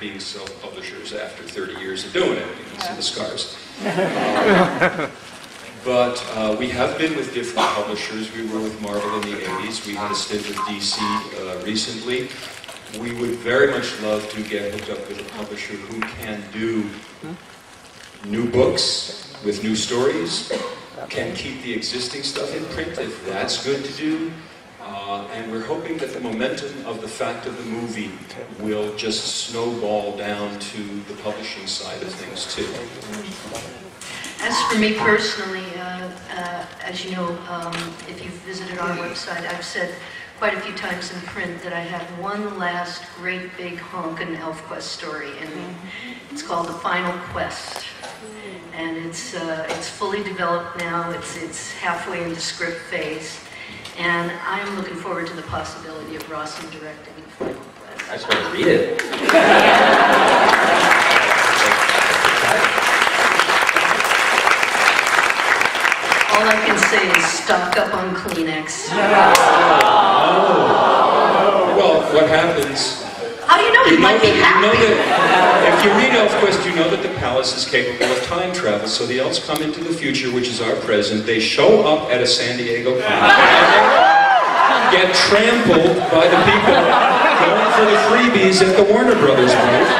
being self-publishers after 30 years of doing it. You can see the scars. But we have been with different publishers. We were with Marvel in the 80s. We had a stint with DC recently. We would very much love to get hooked up with a publisher who can do new books with new stories, can keep the existing stuff in print if that's good to do. And we're hoping that the momentum of the fact of the movie will just snowball down to the publishing side of things too. As for me personally, as you know, if you've visited our website, I've said quite a few times in print that I have one last great big honkin' Elfquest story in me. It's called The Final Quest. And it's fully developed now. It's halfway into script phase. And I'm looking forward to the possibility of Rawson directing The Final Quest. I just want to read it. All I can say is stock up on Kleenex. Well, what happens... How do you know? You might be happy. If you read Elfquest, you know that the palace is capable of time travel. So the elves come into the future, which is our present. They show up at a San Diego con and get trampled by the people going for the freebies at the Warner Brothers booth.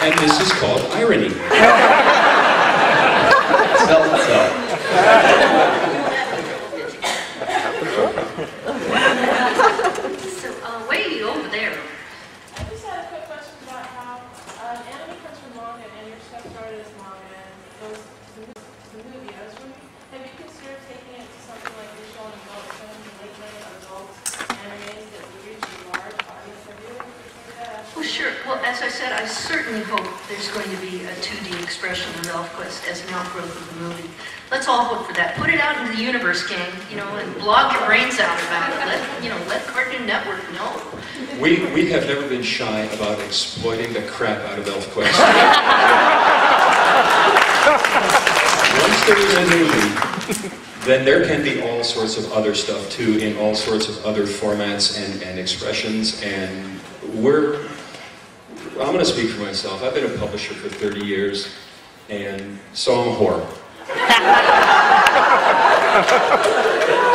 And this is called irony. Sells itself. So, way over there. I just had a quick question about how anime comes from manga and your stuff started as manga and goes to the movie. I was wondering, have you considered taking it to something like visual and adult films and late night adult animes that would reach a large audience? Have you ever considered that? Well, sure. Well, as I said, I certainly hope there's going to be a 2D expression of Elfquest as an outgrowth of the movie. Let's all hope for that. Put it out into the universe, gang, you know, and blog your brains out about it. Let Cartoon Network know. We have never been shy about exploiting the crap out of Elfquest. Once there is a movie, then there can be all sorts of other stuff too, in all sorts of other formats and expressions, and I'm going to speak for myself. I've been a publisher for 30 years, and so I'm a whore.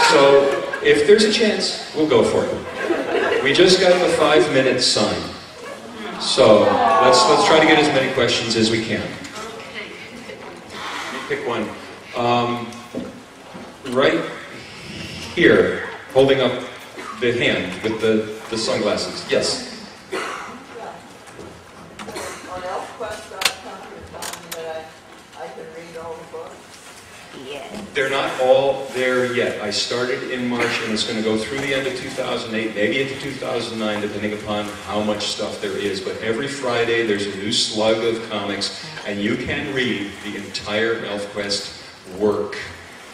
So, if there's a chance, we'll go for it. We just got the 5-minute sign. So, let's try to get as many questions as we can. Pick one. Right here, holding up the hand with the sunglasses. Yes? On Elfquest.com, you're telling me that I can read all the books? Yeah. They're not all there yet. I started in March and it's going to go through the end of 2008, maybe into 2009, depending upon how much stuff there is. But every Friday there's a new slug of comics and you can read the entire Elfquest work.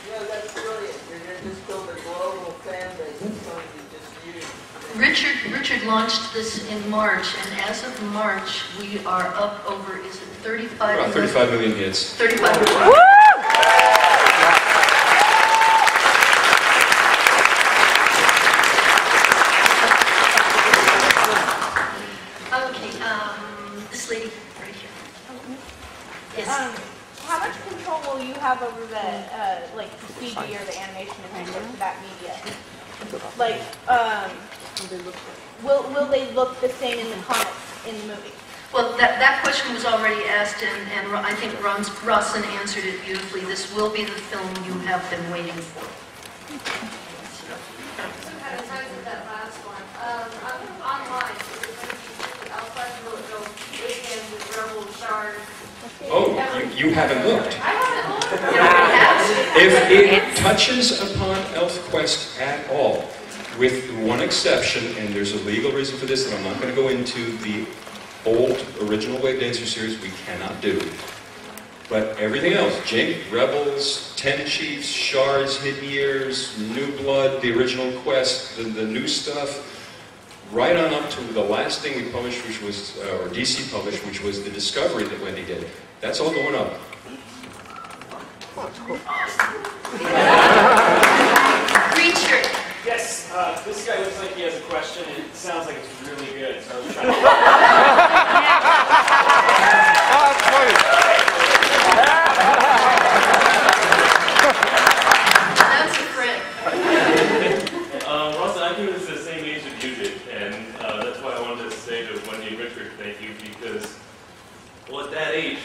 Yeah, that's brilliant. You're going to just build a global fan base that's going to be just huge. Richard launched this in March, and as of March, we are up over, is it 35? About 35 million hits. 35 million. Woo! Okay, this lady right here. Yes. How much control will you have over the like the CG or the animation and things like that media? Like, will they look the same in the comics in the movie? Well, that question was already asked, and I think Rawson answered it beautifully. This will be the film you have been waiting for. Kind of ties with that last one. Online, with Rebel Shard. Oh, you haven't looked. I haven't looked. If it touches upon Elfquest at all, with one exception, and there's a legal reason for this that I'm not going to go into, the old original Wave Dancer series we cannot do. But everything else, Jink, Rebels, Ten Chiefs, Shards, Hidden Years, New Blood, the original Quest, the new stuff, right on up to the last thing we published, which was, or DC published, which was the Discovery that Wendy did. That's all going up. This guy looks like he has a question. It sounds like it's really good. So I was trying to... That's a friend. Rawson, I'm doing this at the same age that you did, and that's why I wanted to say to Wendy and Richard, thank you, because, well, at that age,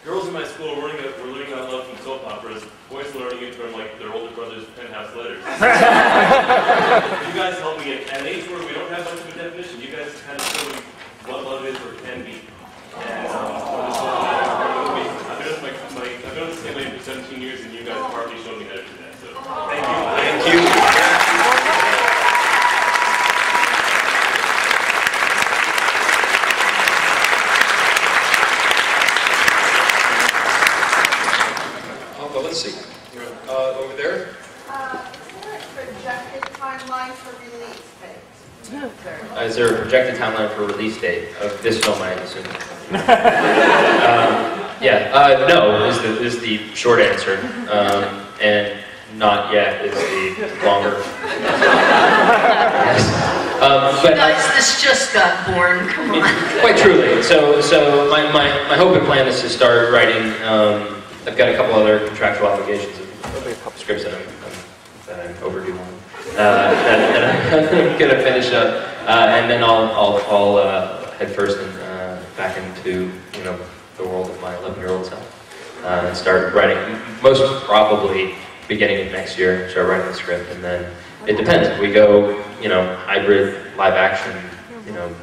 girls in my school were learning about love from soap operas, boys learning it from like their older brother's penthouse letters. You guys helped me at an age where we don't have much of a definition. You guys kind of show me what love is or can be. And I've been on the same lane for 17 years, and you guys partly showed me how to do that. So thank you. Thank you. Well, let's see. Over there? Is there a projected timeline for release dates? Is there a projected timeline for release date of this film, I assume? No is the short answer, and not yet is the longer. But Guys, this just got born. Come on. quite truly. So my hope and plan is to start writing. I've got a couple other contractual obligations of scripts that I'm overdue on. That I'm gonna finish up, and then I'll head first and back into the world of my 11-year-old self and start writing. Most probably beginning of next year, start writing the script, and then it depends. We go hybrid live action,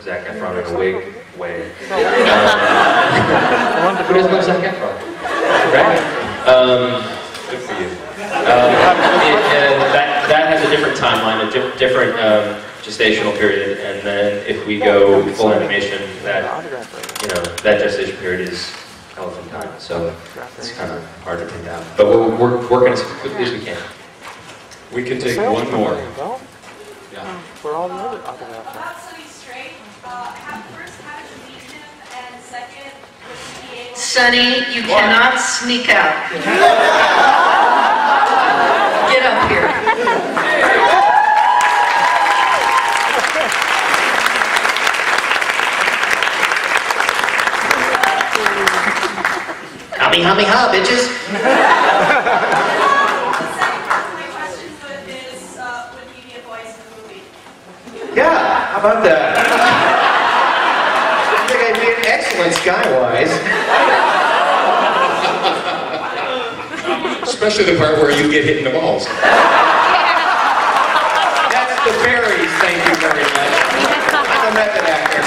Zac Efron in a wig way. Who doesn't love Zac Efron? Right? Good for you. That has a different timeline, a different gestational period, and then if we go full animation, that gestation period is hell of a time. So it's kind of hard to pin down. But we're working as quickly as we can. We can take one more. Yeah. For all the other autographs. About Sunny Straight, first, how did you meet him? And second, was he able to... Sonny, you cannot sneak out. Get up here. Hummy, ha, bitches. The second part of my question is, would he be a voice in the movie? Yeah, how about that? I think I'd be an excellent Skywise. Especially the part where you get hit in the balls. That's the berries, thank you very much. I'm a method actor.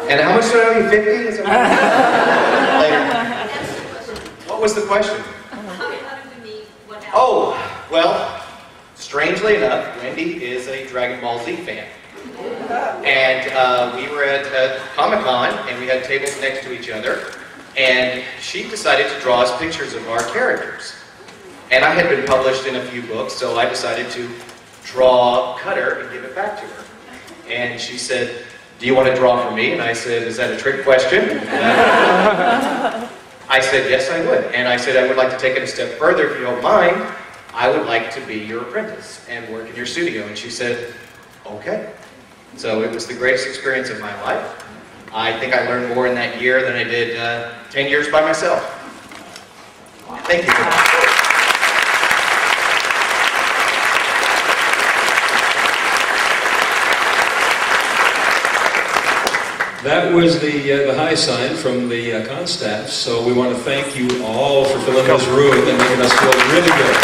And how much do I owe you? 50? Is that later. What was the question? How did we meet? What happened? Oh, well, strangely enough, Wendy is a Dragon Ball Z fan. And we were at Comic-Con, and we had tables next to each other, and she decided to draw us pictures of our characters. And I had been published in a few books, so I decided to draw Cutter and give it back to her. And she said, "Do you want to draw for me?" And I said, "Is that a trick question?" I said, "Yes, I would." And I said, "I would like to take it a step further, if you don't mind. I would like to be your apprentice and work in your studio." And she said, "Okay." So it was the greatest experience of my life. I think I learned more in that year than I did 10 years by myself. Thank you. That was the high sign from the con staff, so we want to thank you all for filling this room and making us feel really good.